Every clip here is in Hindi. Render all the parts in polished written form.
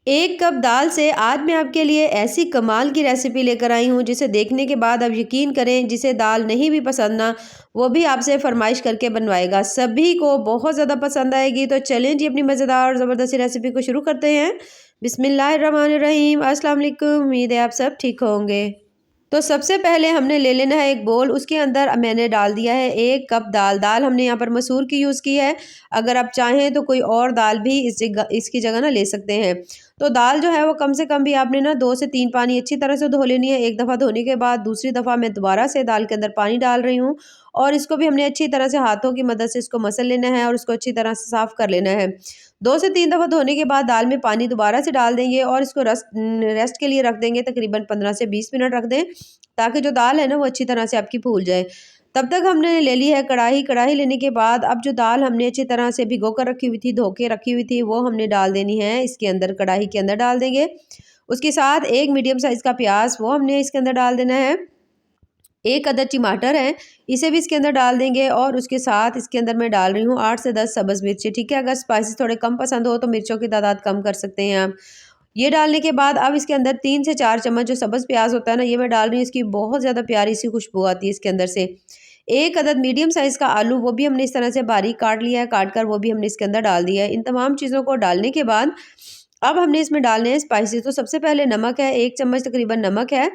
1 कप दाल से आज मैं आपके लिए ऐसी कमाल की रेसिपी लेकर आई हूँ जिसे देखने के बाद आप यकीन करें जिसे दाल नहीं भी पसंद ना वो भी आपसे फरमाइश करके बनवाएगा। सभी को बहुत ज़्यादा पसंद आएगी। तो चलें जी अपनी मज़ेदार और ज़बरदस्ती रेसिपी को शुरू करते हैं। बिस्मिल्लाहिर्रहमानिर्रहीम। अस्सलाम वालेकुम। उम्मीद है आप सब ठीक होंगे। तो सबसे पहले हमने ले लेना है एक बोल। उसके अंदर मैंने डाल दिया है 1 कप दाल। दाल हमने यहाँ पर मसूर की यूज़ की है। अगर आप चाहें तो कोई और दाल भी इसकी जगह ना ले सकते हैं। तो दाल जो है वो कम से कम भी आपने ना 2 से 3 पानी अच्छी तरह से धो लेनी है। एक दफ़ा धोने के बाद दूसरी दफ़ा मैं दोबारा से दाल के अंदर पानी डाल रही हूँ और इसको भी हमने अच्छी तरह से हाथों की मदद से इसको मसल लेना है और उसको अच्छी तरह से साफ़ कर लेना है। 2 से 3 दफ़ा धोने के बाद दाल में पानी दोबारा से डाल देंगे और इसको रेस्ट के लिए रख देंगे। तकरीबन 15 से 20 मिनट रख दें ताकि जो दाल है ना वो अच्छी तरह से आपकी फूल जाए। तब तक हमने ले ली है कढ़ाई। कढ़ाई लेने के बाद अब जो दाल हमने अच्छी तरह से भिगो कर रखी हुई थी, धो के रखी हुई थी, वो हमने डाल देनी है इसके अंदर, कढ़ाई के अंदर डाल देंगे। उसके साथ एक मीडियम साइज़ का प्याज वो हमने इसके अंदर डाल देना है। 1 अदद टमाटर है, इसे भी इसके अंदर डाल देंगे और उसके साथ इसके अंदर मैं डाल रही हूँ 8 से 10 सब्ज़ मिर्ची। ठीक है, अगर स्पाइसेस थोड़े कम पसंद हो तो मिर्चों की तादाद कम कर सकते हैं आप। ये डालने के बाद अब इसके अंदर 3 से 4 चम्मच जो सब्ज़ प्याज़ होता है ना, ये मैं डाल रही हूँ। इसकी बहुत ज़्यादा प्यारी सी खुशबू आती है इसके अंदर से। 1 अदद मीडियम साइज़ का आलू वो भी हमने इस तरह से बारीक काट लिया है, काट कर वो भी हमने इसके अंदर डाल दिया है। इन तमाम चीज़ों को डालने के बाद अब हमने इसमें डालने हैं स्पाइसेस। तो सबसे पहले नमक है, 1 चम्मच तकरीबन नमक है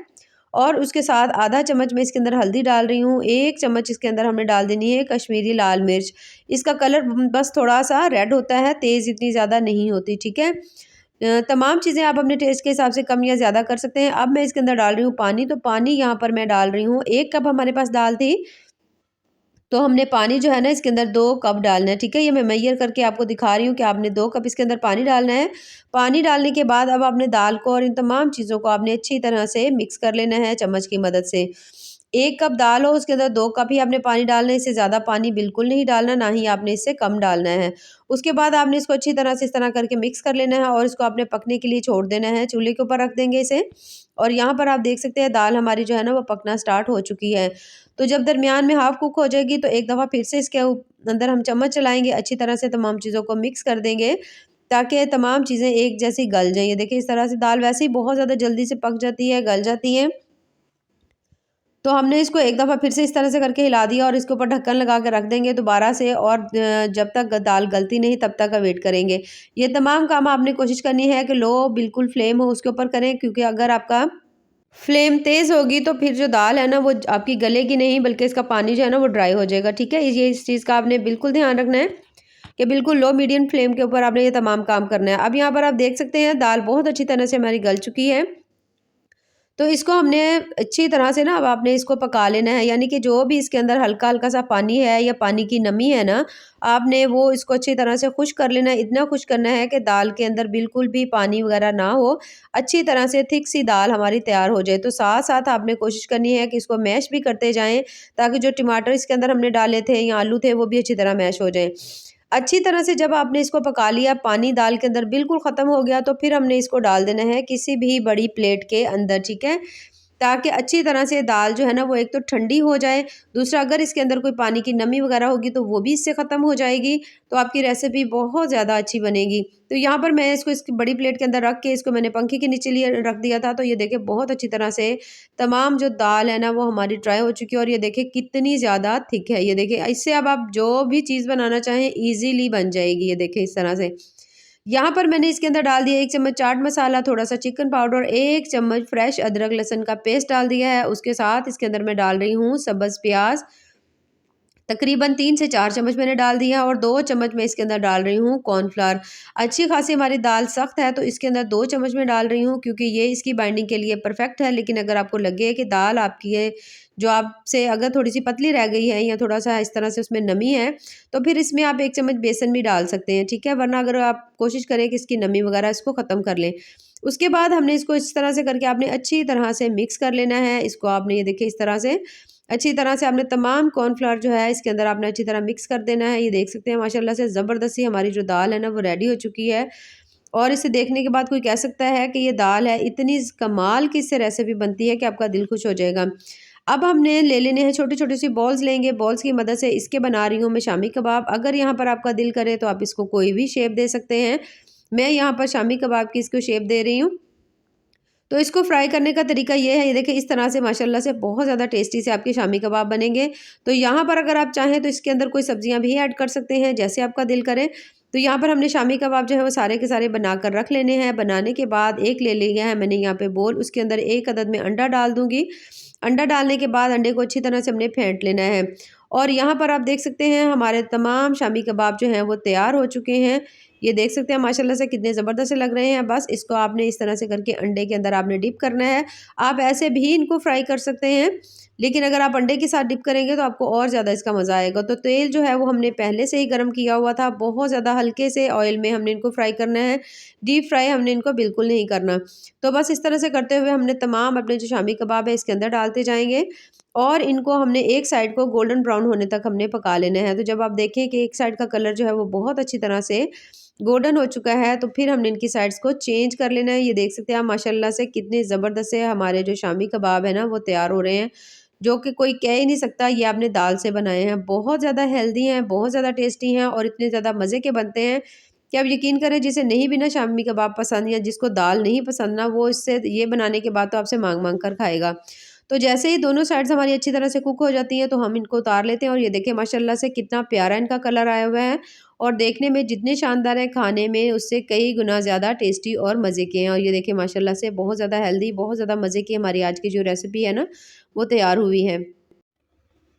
और उसके साथ आधा चम्मच मैं इसके अंदर हल्दी डाल रही हूँ। 1 चम्मच इसके अंदर हमने डाल देनी है कश्मीरी लाल मिर्च। इसका कलर बस थोड़ा-सा रेड होता है, तेज़ इतनी ज़्यादा नहीं होती, ठीक है? तमाम चीज़ें आप अपने टेस्ट के हिसाब से कम या ज़्यादा कर सकते हैं। अब मैं इसके अंदर डाल रही हूँ पानी। तो पानी यहाँ पर मैं डाल रही हूँ, 1 कप हमारे पास दाल थी, तो हमने पानी जो है ना इसके अंदर 2 कप डालना है, ठीक है? ये मैं मेजर करके आपको दिखा रही हूँ कि आपने 2 कप इसके अंदर पानी डालना है। पानी डालने के बाद अब आपने दाल को और इन तमाम चीज़ों को आपने अच्छी तरह से मिक्स कर लेना है चम्मच की मदद से। 1 कप दाल हो उसके अंदर 2 कप ही आपने पानी डालना है, इससे ज़्यादा पानी बिल्कुल नहीं डालना, ना ही आपने इससे कम डालना है। उसके बाद आपने इसको अच्छी तरह से इस तरह करके मिक्स कर लेना है और इसको आपने पकने के लिए छोड़ देना है, चूल्हे के ऊपर रख देंगे इसे। और यहाँ पर आप देख सकते हैं दाल हमारी जो है ना वो पकना स्टार्ट हो चुकी है। तो जब दरमियान में हाफ कुक हो जाएगी तो एक दफ़ा फिर से इसके अंदर हम चम्मच चलाएँगे, अच्छी तरह से तमाम चीज़ों को मिक्स कर देंगे ताकि तमाम चीज़ें एक जैसी गल जाएँ। ये देखिए इस तरह से दाल वैसे ही बहुत ज़्यादा जल्दी से पक जाती है, गल जाती है। तो हमने इसको एक दफ़ा फिर से इस तरह से करके हिला दिया और इसके ऊपर ढक्कन लगा के रख देंगे दोबारा से और जब तक दाल गलती नहीं तब तक का वेट करेंगे। ये तमाम काम आपने कोशिश करनी है कि लो बिल्कुल फ्लेम हो उसके ऊपर करें, क्योंकि अगर आपका फ्लेम तेज़ होगी तो फिर जो दाल है ना वो आपकी गलेगी नहीं, बल्कि इसका पानी जो है ना वो ड्राई हो जाएगा, ठीक है? ये इस चीज़ का आपने बिल्कुल ध्यान रखना है कि बिल्कुल लो मीडियम फ्लेम के ऊपर आपने ये तमाम काम करना है। अब यहाँ पर आप देख सकते हैं दाल बहुत अच्छी तरह से हमारी गल चुकी है। तो इसको हमने अच्छी तरह से ना अब आपने इसको पका लेना है, यानी कि जो भी इसके अंदर हल्का-हल्का सा पानी है या पानी की नमी है ना, आपने वो इसको अच्छी तरह से खुश्क कर लेना है। इतना खुश्क करना है कि दाल के अंदर बिल्कुल भी पानी वगैरह ना हो, अच्छी तरह से थिक सी दाल हमारी तैयार हो जाए। तो साथ-साथ आपने कोशिश करनी है कि इसको मैश भी करते जाएँ, ताकि जो टमाटर इसके अंदर हमने डाले थे या आलू थे, वो भी अच्छी तरह मैश हो जाएँ। अच्छी तरह से जब आपने इसको पका लिया, पानी दाल के अंदर बिल्कुल ख़त्म हो गया, तो फिर हमने इसको डाल देना है किसी भी बड़ी प्लेट के अंदर, ठीक है? ताकि अच्छी तरह से दाल जो है ना वो एक तो ठंडी हो जाए, दूसरा अगर इसके अंदर कोई पानी की नमी वगैरह होगी तो वो भी इससे ख़त्म हो जाएगी, तो आपकी रेसिपी बहुत ज़्यादा अच्छी बनेगी। तो यहाँ पर मैं इसको इसकी बड़ी प्लेट के अंदर रख के इसको मैंने पंखे के नीचे लिए रख दिया था, तो ये देखिए बहुत अच्छी तरह से तमाम जो दाल है ना वो हमारी ड्राई हो चुकी है और ये देखिए कितनी ज़्यादा थिक है। ये देखिए इससे अब आप जो भी चीज़ बनाना चाहें ईज़िली बन जाएगी। ये देखिए इस तरह से। यहाँ पर मैंने इसके अंदर डाल दिया 1 चम्मच चाट मसाला, थोड़ा-सा चिकन पाउडर, 1 चम्मच फ्रेश अदरक लहसुन का पेस्ट डाल दिया है। उसके साथ इसके अंदर मैं डाल रही हूँ सब्ज़ प्याज़, तकरीबन 3 से 4 चम्मच मैंने डाल दिया और 2 चम्मच मैं इसके अंदर डाल रही हूँ कॉर्नफ्लावर। अच्छी खासी हमारी दाल सख्त है तो इसके अंदर 2 चम्मच मैं डाल रही हूँ, क्योंकि ये इसकी बाइंडिंग के लिए परफेक्ट है। लेकिन अगर आपको लगे कि दाल आपकी ये जो आपसे अगर थोड़ी-सी पतली रह गई है या थोड़ा-सा इस तरह से उसमें नमी है, तो फिर इसमें आप 1 चम्मच बेसन भी डाल सकते हैं, ठीक है? वरना अगर आप कोशिश करें कि इसकी नमी वगैरह इसको ख़त्म कर लें। उसके बाद हमने इसको इस तरह से करके आपने अच्छी तरह से मिक्स कर लेना है। इसको आपने ये देखिए इस तरह से अच्छी तरह से आपने तमाम कॉर्नफ्लावर जो है इसके अंदर आपने अच्छी तरह मिक्स कर देना है। ये देख सकते हैं माशाल्लाह से ज़बरदस्ती हमारी जो दाल है ना वो रेडी हो चुकी है और इसे देखने के बाद कोई कह सकता है कि ये दाल है इतनी कमाल की इससे रेसिपी बनती है कि आपका दिल खुश हो जाएगा। अब हमने ले लेने हैं छोटी-छोटी सी बॉल्स लेंगे, बॉल्स की मदद से इसके बना रही हूँ मैं शामी कबाब। अगर यहाँ पर आपका दिल करे तो आप इसको कोई भी शेप दे सकते हैं। मैं यहाँ पर शामी कबाब की इसको शेप दे रही हूँ। तो इसको फ्राई करने का तरीका ये है, ये देखिए इस तरह से माशाल्लाह से बहुत ज़्यादा टेस्टी से आपके शामी कबाब बनेंगे। तो यहाँ पर अगर आप चाहें तो इसके अंदर कोई सब्जियाँ भी ऐड कर सकते हैं, जैसे आपका दिल करे। तो यहाँ पर हमने शामी कबाब जो है वो सारे के सारे बनाकर रख लेने हैं। बनाने के बाद एक ले लिया है मैंने यहाँ पे बोल, उसके अंदर 1 अदद मैं अंडा डाल दूँगी। अंडा डालने के बाद अंडे को अच्छी तरह से हमने फेंट लेना है। और यहाँ पर आप देख सकते हैं हमारे तमाम शामी कबाब जो हैं वो तैयार हो चुके हैं। ये देख सकते हैं माशाल्लाह से कितने ज़बरदस्त से लग रहे हैं। बस इसको आपने इस तरह से करके अंडे के अंदर आपने डिप करना है। आप ऐसे भी इनको फ्राई कर सकते हैं, लेकिन अगर आप अंडे के साथ डिप करेंगे तो आपको और ज़्यादा इसका मज़ा आएगा। तो तेल जो है वो हमने पहले से ही गर्म किया हुआ था। बहुत ज़्यादा हल्के से ऑयल में हमने इनको फ्राई करना है। डीप फ्राई हमने इनको बिल्कुल नहीं करना। तो बस इस तरह से करते हुए हमने तमाम अपने जो शामी कबाब है इसके अंदर डालते जाएँगे और इनको हमने एक साइड को गोल्डन ब्राउन होने तक हमने पका लेना है। तो जब आप देखें कि एक साइड का कलर जो है वो बहुत अच्छी तरह से गोल्डन हो चुका है, तो फिर हमने इनकी साइड्स को चेंज कर लेना है। ये देख सकते हैं आप माशाल्लाह से कितने ज़बरदस्त से हमारे जो शामी कबाब है ना वो तैयार हो रहे हैं, जो कि कोई कह ही नहीं सकता ये आपने दाल से बनाए हैं। बहुत ज़्यादा हेल्दी हैं, बहुत ज़्यादा टेस्टी हैं और इतने ज़्यादा मज़े के बनते हैं कि आप यकीन करें जिसे नहीं भी ना शामी कबाब पसंद या जिसको दाल नहीं पसंद ना, वो इससे ये बनाने के बाद तो आपसे माँग-माँग कर खाएगा। तो जैसे ही दोनों साइड्स हमारी अच्छी तरह से कुक हो जाती हैं, तो हम इनको उतार लेते हैं और ये देखिए माशाल्लाह से कितना प्यारा इनका कलर आया हुआ है और देखने में जितने शानदार हैं, खाने में उससे कई गुना ज़्यादा टेस्टी और मज़े के हैं। और ये देखिए माशाल्लाह से बहुत ज़्यादा हेल्दी, बहुत ज़्यादा मज़े की हमारी आज की जो रेसिपी है ना, वो तैयार हुई है।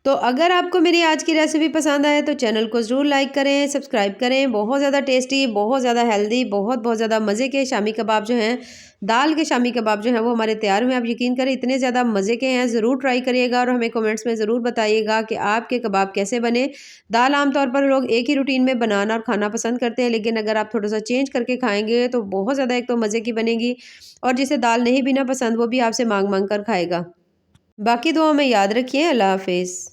तो अगर आपको मेरी आज की रेसिपी पसंद आए तो चैनल को ज़रूर लाइक करें, सब्सक्राइब करें। बहुत ज़्यादा टेस्टी, बहुत ज़्यादा हेल्दी, बहुत ज़्यादा मज़े के शामी कबाब जो हैं, दाल के शामी कबाब जो हैं वो हमारे तैयार हुए हैं। आप यकीन करें इतने ज़्यादा मज़े के हैं, ज़रूर ट्राई करिएगा और हमें कमेंट्स में ज़रूर बताइएगा कि आपके कबाब कैसे बने। दाल आमतौर पर लोग एक ही रूटीन में बनाना और खाना पसंद करते हैं, लेकिन अगर आप थोड़ा-सा चेंज करके खाएँगे तो बहुत ज़्यादा एक तो मज़े की बनेगी और जिसे दाल नहीं भी ना पसंद वो भी आपसे माँग-माँग कर खाएगा। बाकी दुआओं में याद रखिए। अल्लाह हाफ़िज़।